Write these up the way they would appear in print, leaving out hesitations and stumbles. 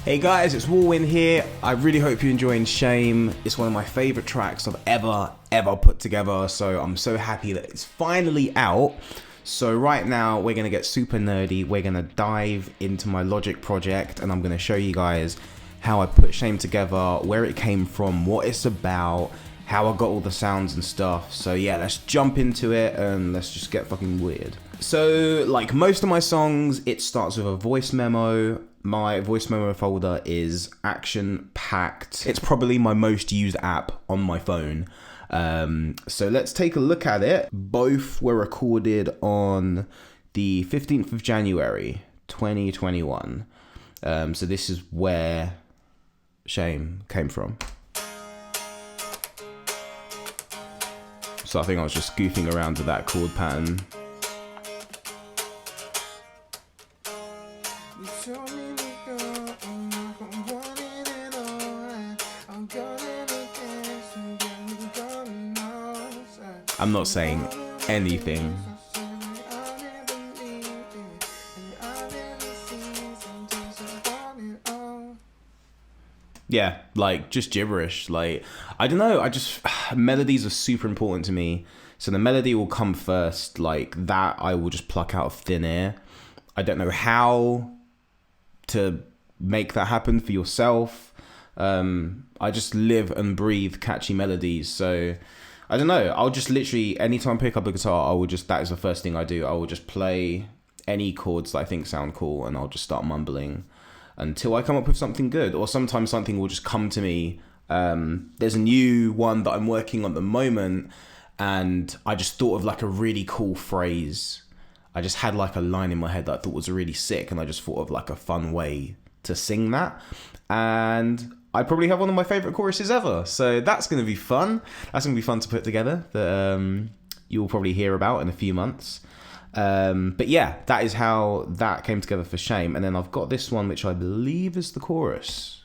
Hey guys, it's Walwin here. I really hope you're enjoying Shame. It's one of my favourite tracks I've ever put together, so I'm so happy that it's finally out. So right now we're going to get super nerdy. We're going to dive into my Logic project and I'm going to show you guys how I put Shame together, where it came from, what it's about, how I got all the sounds and stuff. So yeah, let's jump into it and let's just get fucking weird. So like most of my songs, it starts with a voice memo. My voice memo folder is action packed. It's probably my most used app on my phone. So let's take a look at it. Both were recorded on the 15th of January, 2021. So this is where Shame came from. So I think I was just goofing around with that chord pattern. I'm not saying anything. Yeah, like just gibberish. Like, I don't know, melodies are super important to me. So the melody will come first, like that I will just pluck out of thin air. I don't know how to make that happen for yourself. I just live and breathe catchy melodies. So I don't know, I'll just literally, anytime I pick up a guitar, that is the first thing I do. I will just play any chords that I think sound cool and I'll just start mumbling until I come up with something good. Or sometimes something will just come to me. There's a new one that I'm working on at the moment and I just thought of like a really cool phrase. I just had like a line in my head that I thought was really sick and I just thought of like a fun way to sing that. And I probably have one of my favourite choruses ever. So that's going to be fun. That's going to be fun to put together that you'll probably hear about in a few months. But yeah, that is how that came together for Shame. And then I've got this one, which I believe is the chorus.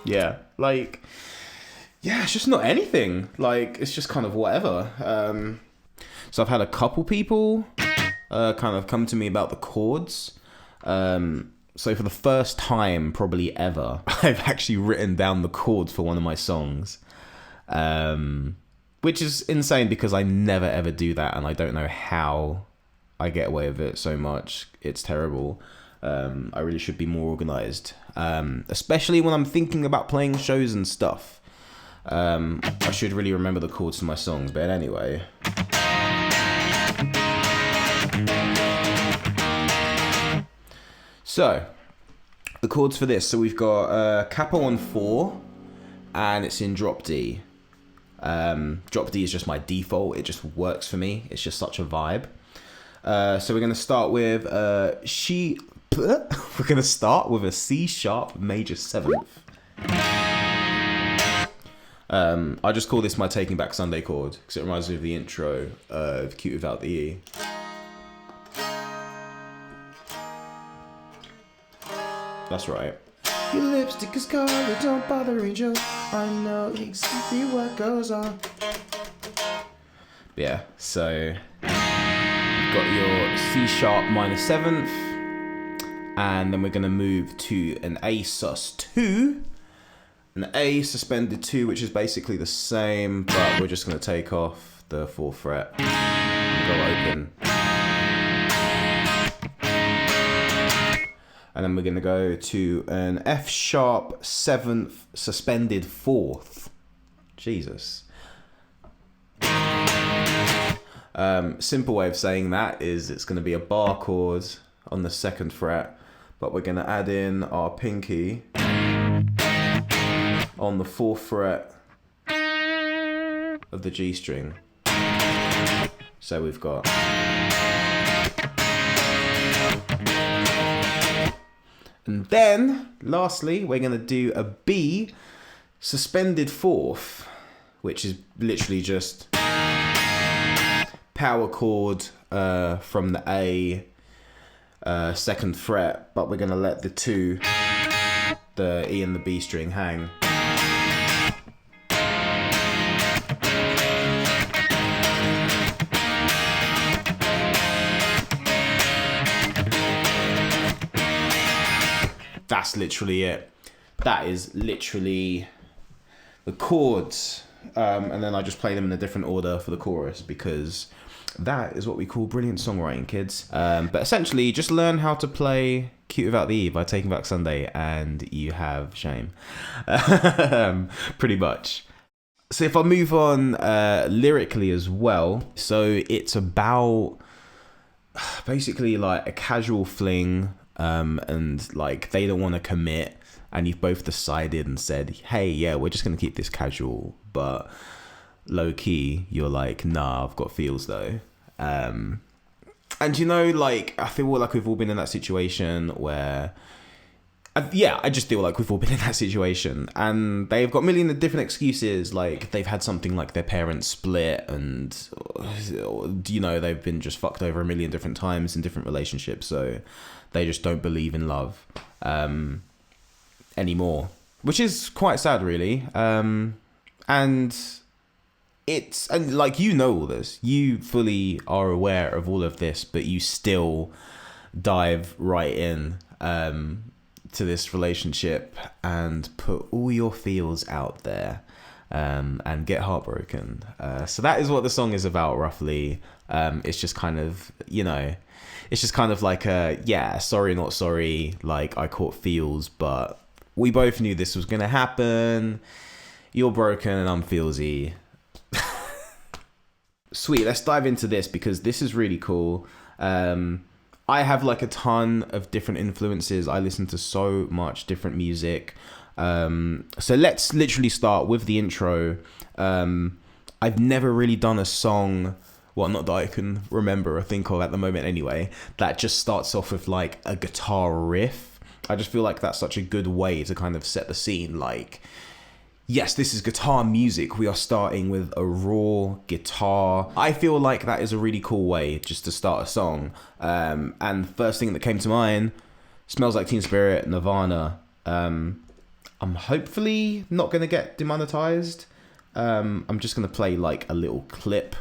Yeah, like, yeah, it's just not anything. Like, it's just kind of whatever. So I've had a couple people kind of come to me about the chords. So for the first time probably ever, I've actually written down the chords for one of my songs. Which is insane because I never ever do that and I don't know how I get away with it so much. It's terrible. I really should be more organized, especially when I'm thinking about playing shows and stuff. I should really remember the chords to my songs, but anyway. So, the chords for this. So we've got capo on 4, and it's in drop D. Drop D is just my default. It just works for me. It's just such a vibe. So we're going to start with we're going to start with a C sharp major 7th. I just call this my Taking Back Sunday chord because it reminds me of the intro of Cute Without the E. That's right. Your lipstick is colored, don't bother, angel. I know exactly what goes on. Yeah, so you've got your C sharp minor 7th. And then we're going to move to an A sus2, an A suspended 2, which is basically the same, but we're just going to take off the 4th fret and go open. And then we're going to go to an F sharp 7th suspended 4th. Jesus. Simple way of saying that is it's going to be a bar chord on the 2nd fret. But we're going to add in our pinky on the 4th fret of the G string. So we've got... And then, lastly, we're going to do a B suspended 4th. which is literally just power chord from the A, second fret, but we're gonna let the E and the B string hang. That's literally it. That is literally the chords. And then I just play them in a different order for the chorus, because that is what we call brilliant songwriting, kids. But essentially, just learn how to play Cute Without the E by Taking Back Sunday, and you have shame. Pretty much. So if I move on lyrically as well, so it's about basically like a casual fling, and like they don't want to commit, and you've both decided and said, hey, yeah, we're just going to keep this casual, but low key, you're like, nah, I've got feels though. And you know, like, I feel like we've all been in that situation where, I just feel like we've all been in that situation, and they've got a million of different excuses. Like, they've had something like their parents split, and, you know, they've been just fucked over a million different times in different relationships, so they just don't believe in love anymore, which is quite sad, really. And like, you know all this, you fully are aware of all of this, but you still dive right in to this relationship and put all your feels out there, and get heartbroken. So that is what the song is about, roughly. It's just kind of, you know, it's just kind of like sorry, not sorry, like, I caught feels, but we both knew this was gonna happen. You're broken and I'm feelsy. Sweet, let's dive into this, because this is really cool. I have like a ton of different influences. I listen to so much different music. So let's literally start with the intro. I've never really done a song, well, not that I can remember or think of at the moment anyway, that just starts off with like a guitar riff. I just feel like that's such a good way to kind of set the scene. Like, yes, this is guitar music. We are starting with a raw guitar. I feel like that is a really cool way just to start a song. And first thing that came to mind, Smells Like Teen Spirit, Nirvana. I'm hopefully not going to get demonetized. I'm just going to play like a little clip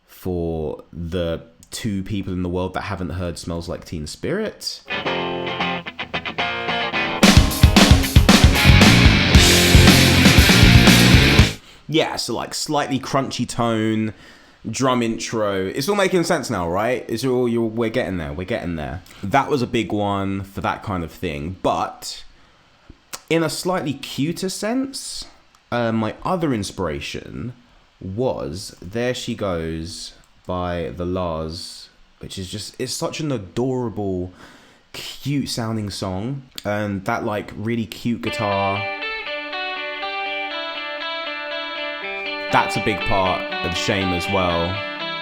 for the 2 people in the world that haven't heard Smells Like Teen Spirit. Yeah, so like slightly crunchy tone, drum intro. It's all making sense now, right? We're getting there. We're getting there. That was a big one for that kind of thing. But in a slightly cuter sense, my other inspiration was There She Goes by The Lars, which is just, it's such an adorable, cute sounding song. And that like really cute guitar, that's a big part of Shame as well.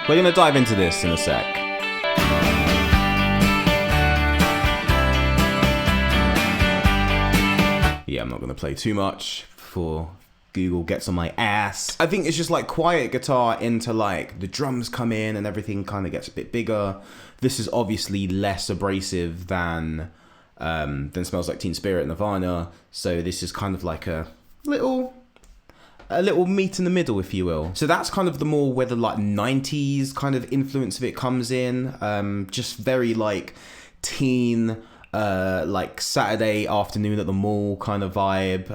We're going to dive into this in a sec. Yeah, I'm not going to play too much before Google gets on my ass. I think it's just like quiet guitar into like the drums come in and everything kind of gets a bit bigger. This is obviously less abrasive than Smells Like Teen Spirit, Nirvana. So this is kind of like a little meet in the middle, if you will. So that's kind of the more where the like 90s kind of influence of it comes in. Just very like teen, like Saturday afternoon at the mall kind of vibe.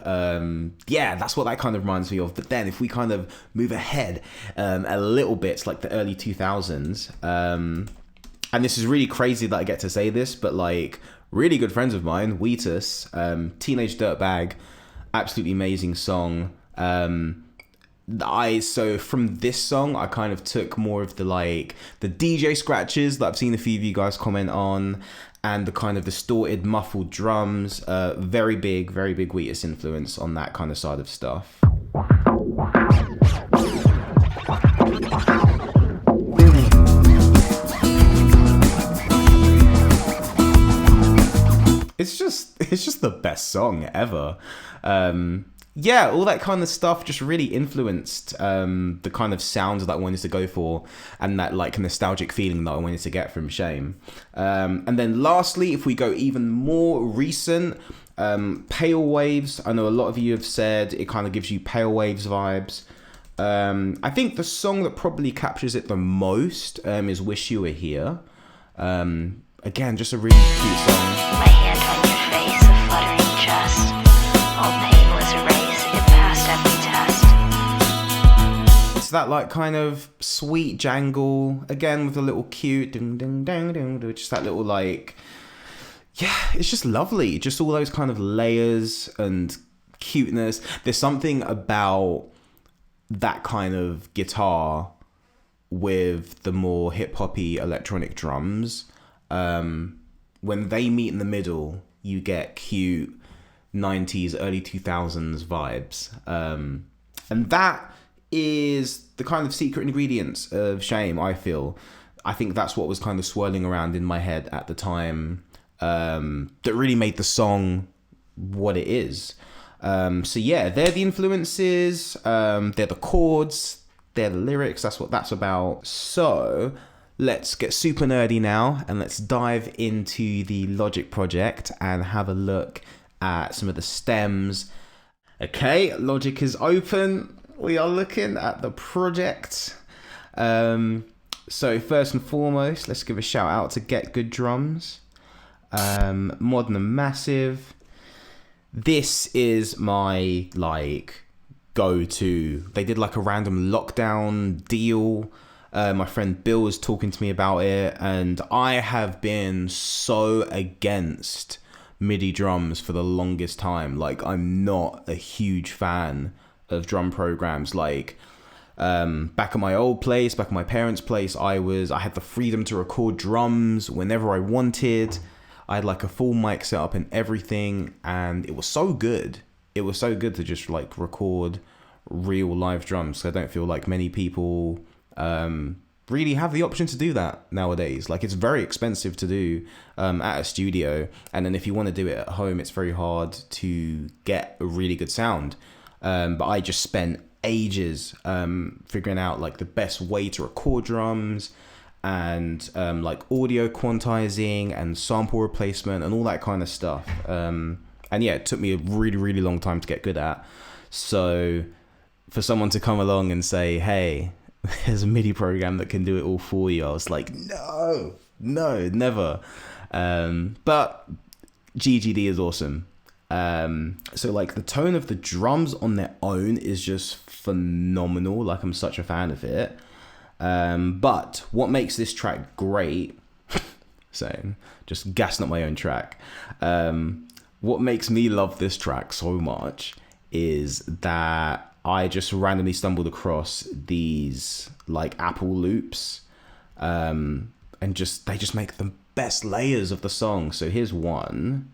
Yeah, that's what that kind of reminds me of. But then if we kind of move ahead a little bit, it's like the early 2000s. And this is really crazy that I get to say this, but like really good friends of mine, Wheatus, Teenage Dirtbag, absolutely amazing song. So from this song, I kind of took more of the like the DJ scratches that I've seen a few of you guys comment on, and the kind of distorted muffled drums. Very big Wheatus influence on that kind of side of stuff. It's just the best song ever. yeah, all that kind of stuff just really influenced the kind of sounds that I wanted to go for, and that like nostalgic feeling that I wanted to get from Shame. And then lastly, if we go even more recent, Pale Waves. I know a lot of you have said it kind of gives you Pale Waves vibes. I think the song that probably captures it the most is Wish You Were Here. Again, just a really cute song. My hand on your face, a fluttering chest. All pain was erased, it passed every test. It's that like kind of sweet jangle, again with a little cute ding ding ding ding, just that little like, yeah, it's just lovely. Just all those kind of layers and cuteness. There's something about that kind of guitar with the more hip-hoppy electronic drums. When they meet in the middle, you get cute 90s, early 2000s vibes. And that is the kind of secret ingredients of Shame, I feel. I think that's what was kind of swirling around in my head at the time, that really made the song what it is. So yeah, they're the influences, they're the chords, they're the lyrics, that's what that's about. So let's get super nerdy now and let's dive into the Logic project and have a look at some of the stems. Okay, Logic is open. We are looking at the project. So first and foremost, let's give a shout out to Get Good Drums, Modern and Massive. This is my like go-to. They did like a random lockdown deal. My friend Bill was talking to me about it, and I have been so against MIDI drums for the longest time. Like, I'm not a huge fan of drum programs. Like, back at my old place, back at my parents' place, I had the freedom to record drums whenever I wanted. I had like a full mic set up and everything, and it was so good. It was so good to just like record real live drums. So I don't feel like many people really have the option to do that nowadays. Like, it's very expensive to do at a studio, and then if you want to do it at home, it's very hard to get a really good sound. But I just spent ages figuring out like the best way to record drums, and like audio quantizing and sample replacement and all that kind of stuff. And yeah, it took me a really, really long time to get good at. So for someone to come along and say, hey, there's a MIDI program that can do it all for you, I was like, no, never. But GGD is awesome. So like the tone of the drums on their own is just phenomenal. Like, I'm such a fan of it. But what makes this track great, so just gassing up my own track. What makes me love this track so much is that I just randomly stumbled across these like Apple loops, and they just make the best layers of the song. So here's one.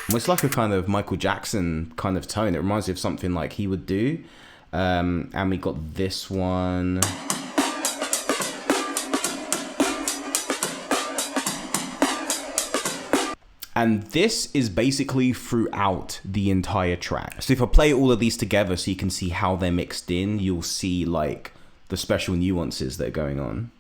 It's like a kind of Michael Jackson kind of tone. It reminds me of something like he would do. And we got this one. And this is basically throughout the entire track. So if I play all of these together so you can see how they're mixed in, you'll see like the special nuances that are going on.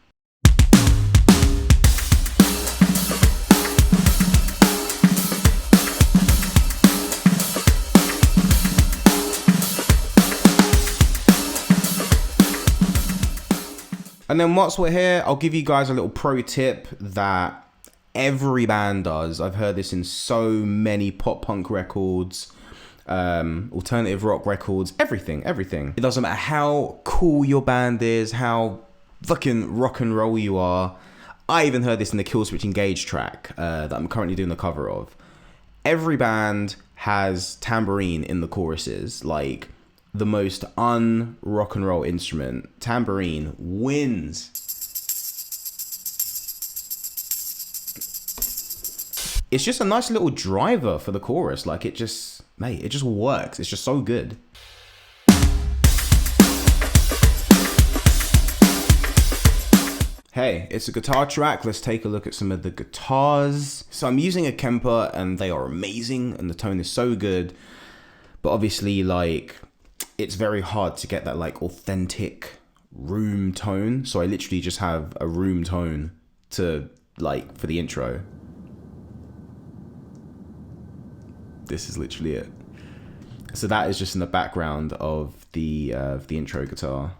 And then once we're here, I'll give you guys a little pro tip that every band does. I've heard this in so many pop punk records, alternative rock records, everything. It doesn't matter how cool your band is, how fucking rock and roll you are. I even heard this in the Killswitch Engage track that I'm currently doing the cover of. Every band has tambourine in the choruses, like the most un-rock and roll instrument. Tambourine wins. It's just a nice little driver for the chorus. Like, it just works. It's just so good. Hey, it's a guitar track. Let's take a look at some of the guitars. So I'm using a Kemper and they are amazing and the tone is so good. But obviously, like, it's very hard to get that like authentic room tone. So I literally just have a room tone to like for the intro. This is literally it. So that is just in the background of the intro guitar.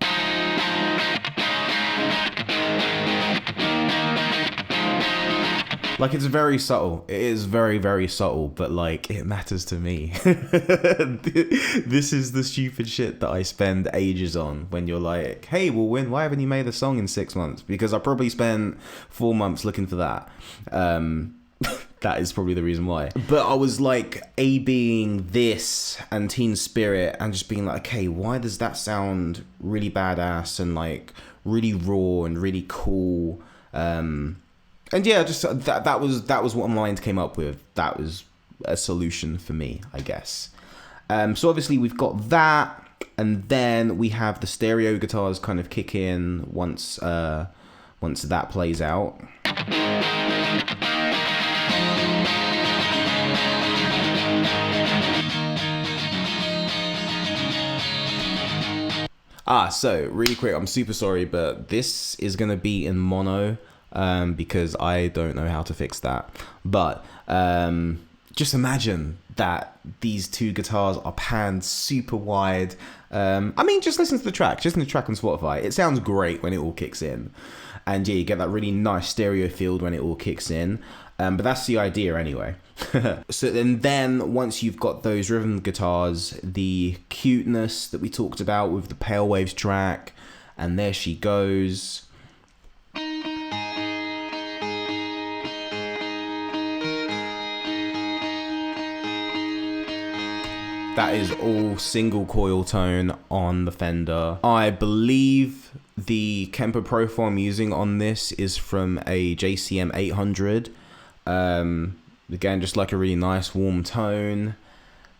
Like, it's very subtle. It is very, very subtle, but like, it matters to me. This is the stupid shit that I spend ages on when you're like, hey, Walwin, why haven't you made a song in 6 months? Because I probably spent 4 months looking for that. That is probably the reason why. But I was like A-Bing this and Teen Spirit and just being like, okay, why does that sound really badass and like really raw and really cool? And yeah, just that was what my mind came up with. That was a solution for me, I guess. So obviously we've got that, and then we have the stereo guitars kind of kick in once that plays out. So really quick, I'm super sorry, but this is gonna be in mono. Because I don't know how to fix that. But just imagine that these two guitars are panned super wide. I mean, just listen to the track. Just listen to the track on Spotify. It sounds great when it all kicks in. And yeah, you get that really nice stereo field when it all kicks in. But that's the idea anyway. So then once you've got those rhythm guitars, the cuteness that we talked about with the Pale Waves track, and There She Goes. That is all single coil tone on the Fender. I believe the Kemper profile I'm using on this is from a JCM 800. Again, just like a really nice warm tone.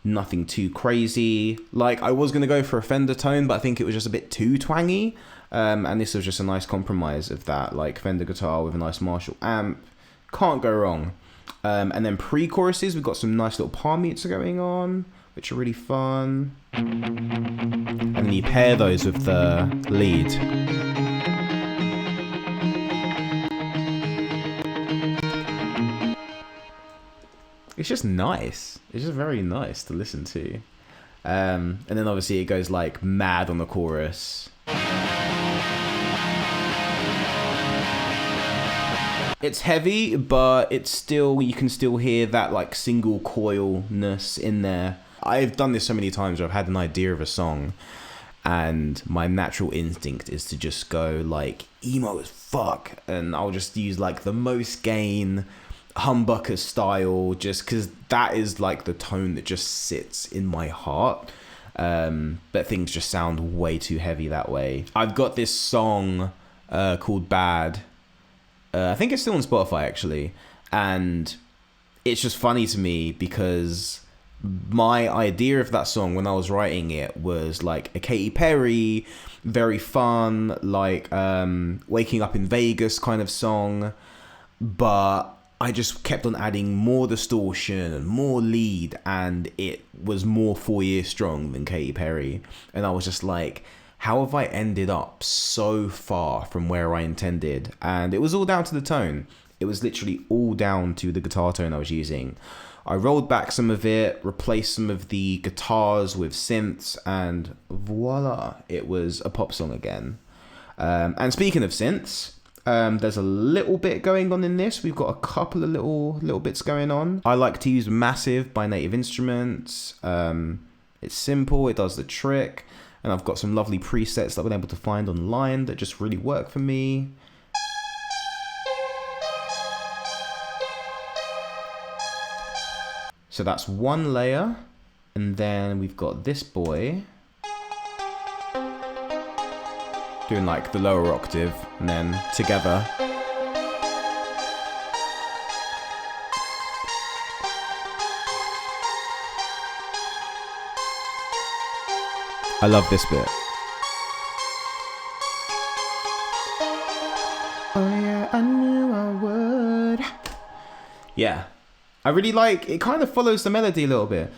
Nothing too crazy. Like, I was going to go for a Fender tone, but I think it was just a bit too twangy. And this was just a nice compromise of that, like Fender guitar with a nice Marshall amp. Can't go wrong. And then pre-choruses, we've got some nice little palm mutes going on, which are really fun. And then you pair those with the lead. It's just nice. It's just very nice to listen to. And then obviously it goes like mad on the chorus. It's heavy, but it's still, you can still hear that like single coilness in there. I've done this so many times where I've had an idea of a song and my natural instinct is to just go like emo as fuck, and I'll just use like the most gain humbucker style just because that is like the tone that just sits in my heart. But things just sound way too heavy that way. I've got this song called Bad. I think it's still on Spotify actually, and it's just funny to me because my idea of that song when I was writing it was like a Katy Perry, very fun, like waking up in Vegas kind of song, but I just kept on adding more distortion and more lead, and it was more 4 Years Strong than Katy Perry, and I was just like, how have I ended up so far from where I intended? And it was all down to the tone. It was literally all down to the guitar tone I was using. I rolled back some of it, replaced some of the guitars with synths, and voila, it was a pop song again. And speaking of synths, there's a little bit going on in this. We've got a couple of little bits going on. I like to use Massive by Native Instruments. It's simple, it does the trick. And I've got some lovely presets that I've been able to find online that just really work for me. So that's one layer. And then we've got this boy doing like the lower octave and then together. I love this bit. I really like, it kind of follows the melody a little bit.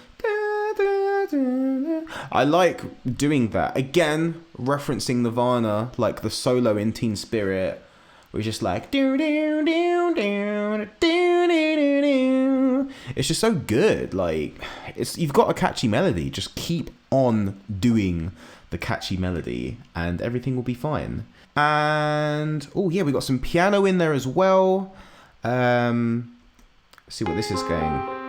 I like doing that. Again, referencing Nirvana, like the solo in Teen Spirit, we're just like, it's just so good. Like, you've got a catchy melody. Just keep on doing the catchy melody and everything will be fine. And, oh yeah, we got some piano in there as well. Let's see what this is going.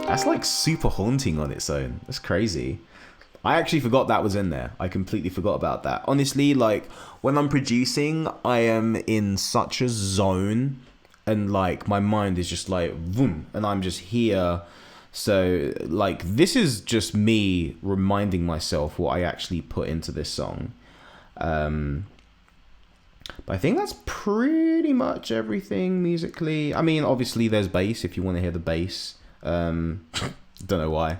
That's like super haunting on its own. That's crazy. I actually forgot that was in there. I completely forgot about that. Honestly, like when I'm producing, I am in such a zone and like my mind is just like boom, and I'm just here. So like this is just me reminding myself what I actually put into this song. But I think that's pretty much everything musically. I mean, obviously there's bass if you want to hear the bass. Don't know why.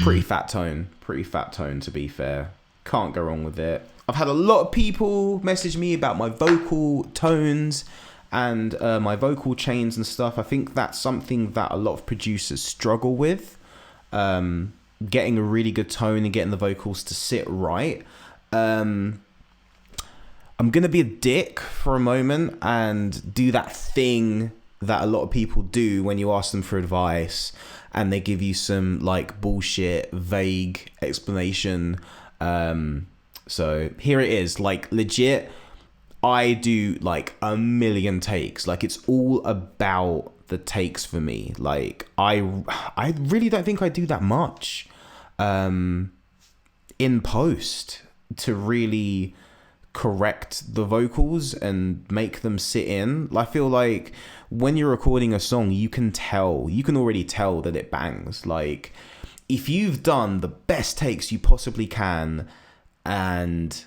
Pretty fat tone to be fair. Can't go wrong with it. I've had a lot of people message me about my vocal tones and my vocal chains and stuff. I think that's something that a lot of producers struggle with. Getting a really good tone and getting the vocals to sit right. I'm gonna be a dick for a moment and do that thing that a lot of people do when you ask them for advice and they give you some like bullshit vague explanation. So here it is, like legit, I do like a million takes. Like it's all about the takes for me. Like I really don't think I do that much in post to really correct the vocals and make them sit in. I feel like when you're recording a song, you can already tell that it bangs. Like if you've done the best takes you possibly can and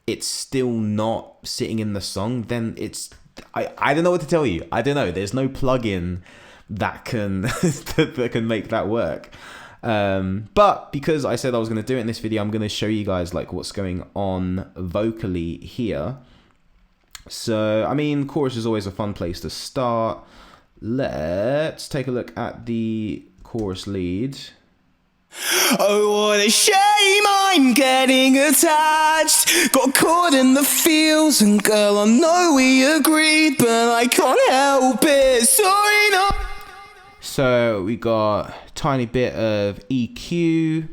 it's still not sitting in the song, then it's I don't know what to tell you. I don't know. There's no plugin that can that can make that work. But because I said I was going to do it in this video, I'm going to show you guys like what's going on vocally here. So, I mean, chorus is always a fun place to start. Let's take a look at the chorus lead. Oh, what a shame I'm getting attached. Got caught in the feels, and girl, I know we agreed, but I can't help it. Sorry, no. So we got tiny bit of EQ,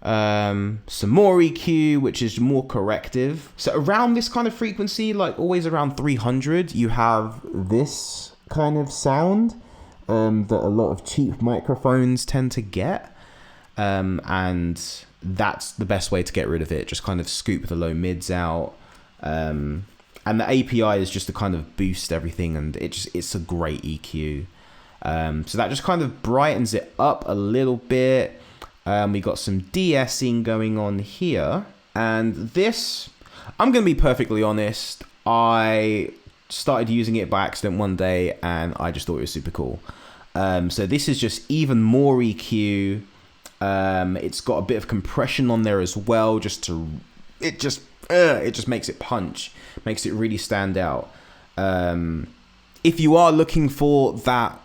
some more EQ, which is more corrective. So around this kind of frequency, like always around 300, you have this kind of sound that a lot of cheap microphones tend to get. And that's the best way to get rid of it. Just kind of scoop the low mids out. And the API is just to kind of boost everything, and it's a great EQ. So that just kind of brightens it up a little bit. We got some de-essing going on here. And this, I'm going to be perfectly honest, I started using it by accident one day and I just thought it was super cool. So this is just even more EQ. It's got a bit of compression on there as well, it just makes it punch, makes it really stand out. If you are looking for that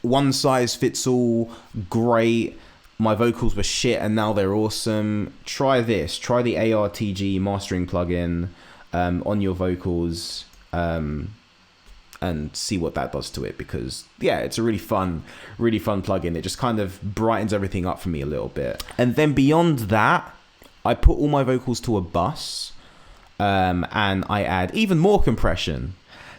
one size fits all, great, my vocals were shit and now they're awesome, try this. Try the ARTG mastering plugin on your vocals and see what that does to it, because yeah, it's a really fun plugin. It just kind of brightens everything up for me a little bit. And then beyond that, I put all my vocals to a bus and I add even more compression.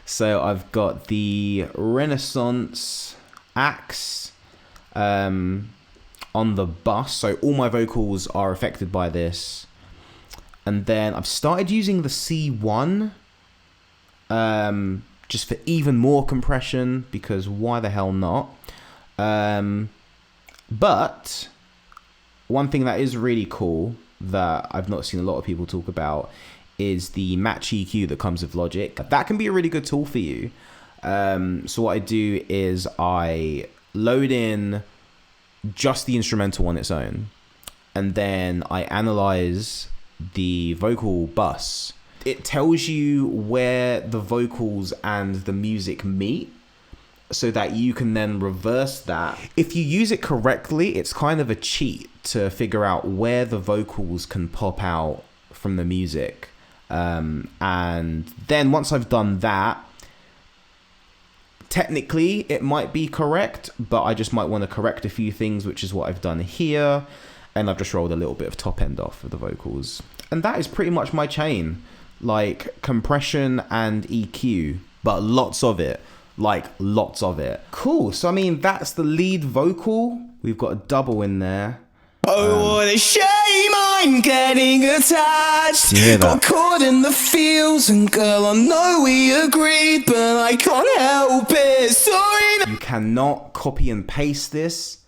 So I've got the Renaissance axe on the bus, so all my vocals are affected by this. And then I've started using the C1 just for even more compression, because why the hell not? But one thing that is really cool that I've not seen a lot of people talk about is the match EQ that comes with Logic. That can be a really good tool for you. So what I do is I load in just the instrumental on its own, and then I analyze the vocal bus. It tells you where the vocals and the music meet, so that you can then reverse that. If you use it correctly, it's kind of a cheat to figure out where the vocals can pop out from the music. And then once I've done that, technically it might be correct, but I just might want to correct a few things, which is what I've done here. And I've just rolled a little bit of top end off of the vocals. And that is pretty much my chain. Like compression and EQ, but lots of it. Like lots of it. Cool. So I mean, that's the lead vocal. We've got a double in there. Oh, what a shame I'm getting attached. You hear that? Got caught in the feels, and girl, I know we agreed, but I can't help it. Sorry. You cannot copy and paste this.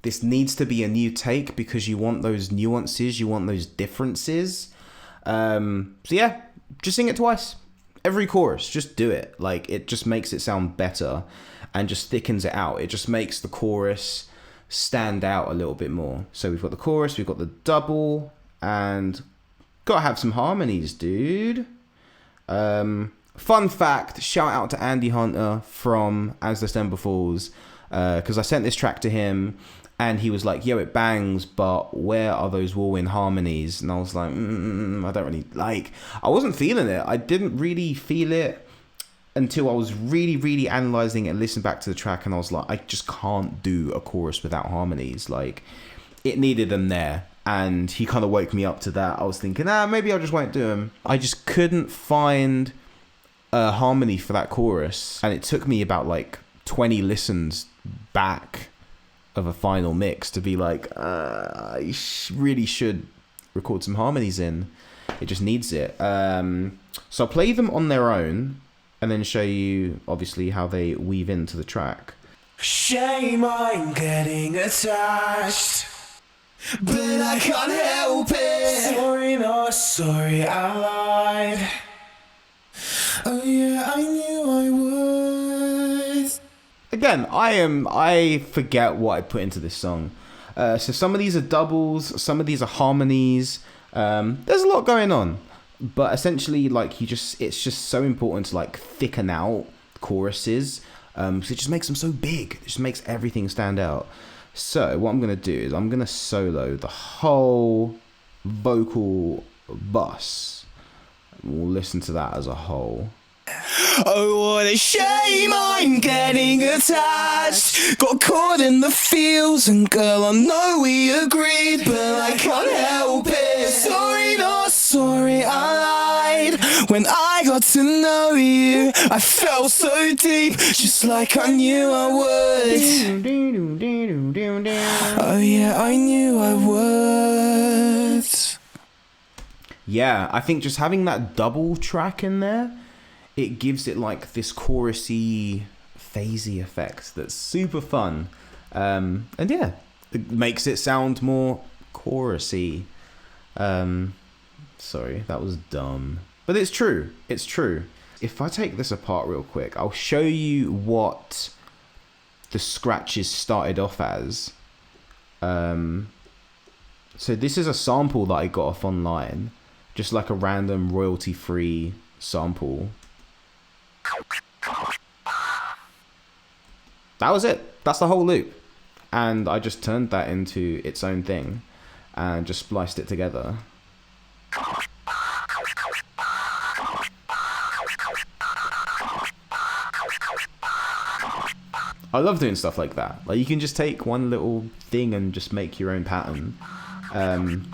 This needs to be a new take because you want those nuances, you want those differences. So yeah, just sing it twice. Every chorus, just do it. Like, it just makes it sound better and just thickens it out. It just makes the chorus stand out a little bit more. So we've got the chorus, we've got the double, and gotta have some harmonies, dude. Fun fact, shout out to Andy Hunter from As December Falls, because I sent this track to him and he was like, yo, it bangs, but where are those Walwin harmonies? And I was like, I don't really, like, I wasn't feeling it. I didn't really feel it until I was really analyzing it and listened back to the track, and I was like, I just can't do a chorus without harmonies. Like, it needed them there, and he kind of woke me up to that. I was thinking, maybe I just won't do them. I just couldn't find a harmony for that chorus, and it took me about like 20 listens back of a final mix to be like, I really should record some harmonies in. It just needs it. So I'll play them on their own and then show you obviously how they weave into the track. Shame I'm getting attached, but I can't help it. Sorry, not sorry, I lied. Oh yeah, I knew I would. Again, I forget what I put into this song. So some of these are doubles, some of these are harmonies. There's a lot going on, but essentially, like, it's just so important to like thicken out choruses. So it just makes them so big. It just makes everything stand out. So what I'm gonna do is I'm gonna solo the whole vocal bus. We'll listen to that as a whole. Oh, what a shame I'm getting attached. Got caught in the feels, and girl, I know we agreed, but I can't help it. Sorry, not sorry, I lied. When I got to know you, I felt so deep, just like I knew I would. Oh yeah, I knew I would. Yeah, I think just having that double track in there, it gives it like this chorusy, phasey effect that's super fun. And yeah, it makes it sound more chorusy. Sorry, that was dumb. But it's true. It's true. If I take this apart real quick, I'll show you what the scratches started off as. So this is a sample that I got off online. Just like a random royalty-free sample. That was it. That's the whole loop. And I just turned that into its own thing and just spliced it together. I love doing stuff like that. Like, you can just take one little thing and just make your own pattern. And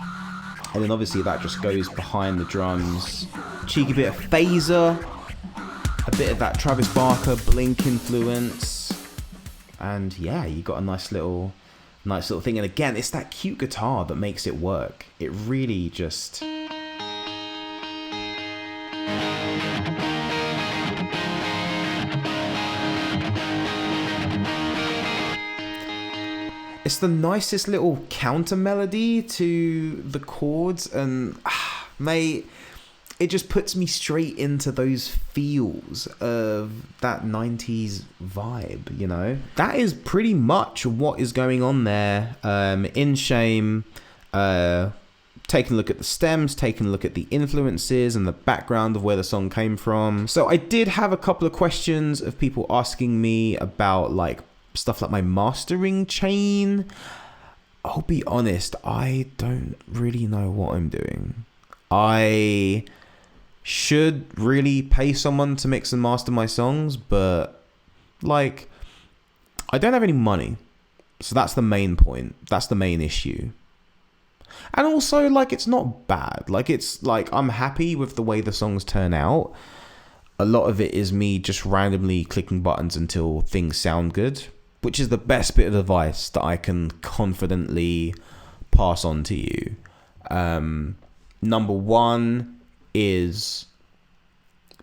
then obviously that just goes behind the drums. Cheeky bit of phaser. A bit of that Travis Barker Blink influence, and yeah, you got a nice little thing. And again, it's that cute guitar that makes it work. It really just. It's the nicest little counter melody to the chords, and mate, it just puts me straight into those feels of that 90s vibe, you know? That is pretty much what is going on there. In Shame, taking a look at the stems, taking a look at the influences and the background of where the song came from. So I did have a couple of questions of people asking me about like stuff like my mastering chain. I'll be honest, I don't really know what I'm doing. I should really pay someone to mix and master my songs, but like, I don't have any money. So that's the main point. That's the main issue. And also, like, it's not bad. Like, it's like, I'm happy with the way the songs turn out. A lot of it is me just randomly clicking buttons until things sound good, which is the best bit of advice that I can confidently pass on to you. Number one is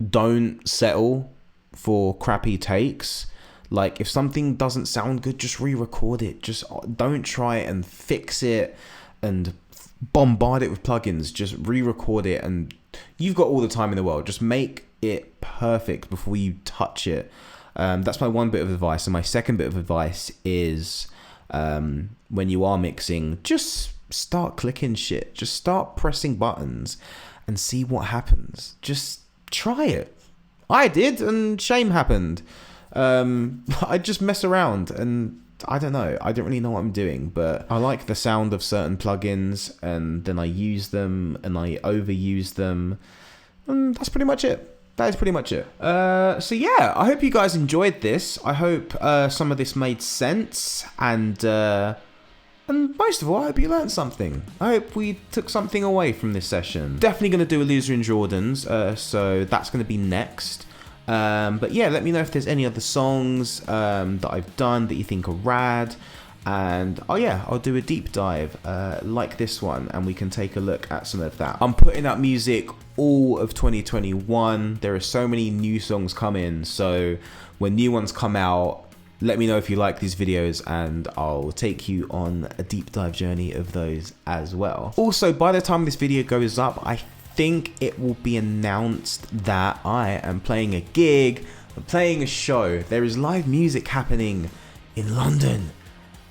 don't settle for crappy takes. Like, if something doesn't sound good, just re-record it. Just don't try and fix it and bombard it with plugins. Just re-record it, and you've got all the time in the world. Just make it perfect before you touch it. That's my one bit of advice. And my second bit of advice is when you are mixing, just start clicking shit. Just start pressing buttons and see what happens. Just try it. I did, and shame happened. I just mess around, and I don't know. I don't really know what I'm doing, but I like the sound of certain plugins, and then I use them, and I overuse them, and that's pretty much it. That is pretty much it. So yeah, I hope you guys enjoyed this. I hope some of this made sense, and most of all, I hope you learned something. I hope we took something away from this session. Definitely going to do a Loser in Jordans, so that's going to be next. But yeah, let me know if there's any other songs that I've done that you think are rad. And oh yeah, I'll do a deep dive like this one, and we can take a look at some of that. I'm putting out music all of 2021. There are so many new songs coming, so when new ones come out, let me know if you like these videos, and I'll take you on a deep dive journey of those as well. Also, by the time this video goes up, I think it will be announced that I am playing a gig, I'm playing a show. There is live music happening in London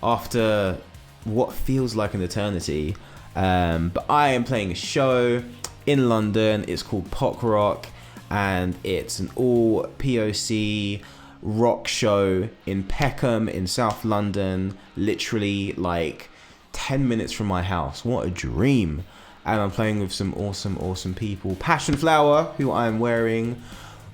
after what feels like an eternity. But I am playing a show in London. It's called Pop Rock, and it's an all POC rock show in Peckham in South London, literally like 10 minutes from my house. What a dream. And I'm playing with some awesome people. Passion Flower, who I am wearing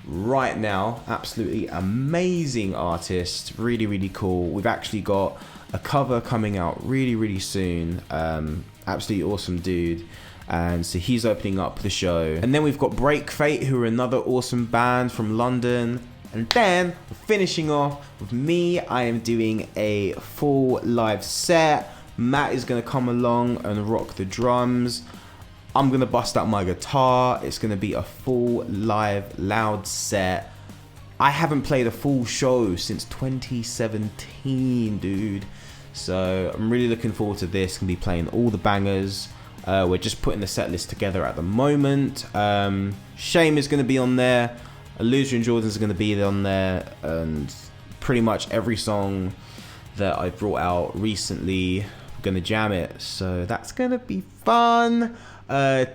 right now, absolutely amazing artist, really cool. We've actually got a cover coming out really soon. Absolutely awesome dude. And so he's opening up the show. And then we've got Break Fate, who are another awesome band from London. And then we're finishing off with me. I am doing a full live set. Matt is going to come along and rock the drums. I'm going to bust out my guitar. It's going to be a full live loud set. I haven't played a full show since 2017, dude. So I'm really looking forward to this. Going to be playing all the bangers. We're just putting the set list together at the moment. Shame is going to be on there. A Loser in Jordans is going to be on there, and pretty much every song that I brought out recently, I'm going to jam it. So that's going to be fun.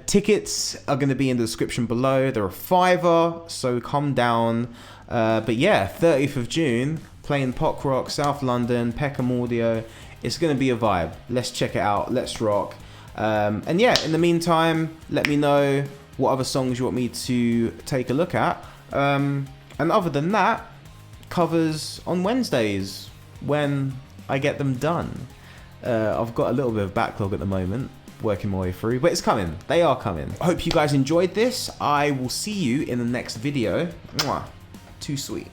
Tickets are going to be in the description below. They're a $5, so come down. But yeah, 30th of June, playing Pop Rock, South London, Peckham Audio. It's going to be a vibe. Let's check it out. Let's rock. And yeah, in the meantime, let me know what other songs you want me to take a look at. And other than that, covers on Wednesdays when I get them done. I've got a little bit of backlog at the moment, working my way through, but it's coming. They are coming. I hope you guys enjoyed this. I will see you in the next video. Mwah. Too sweet.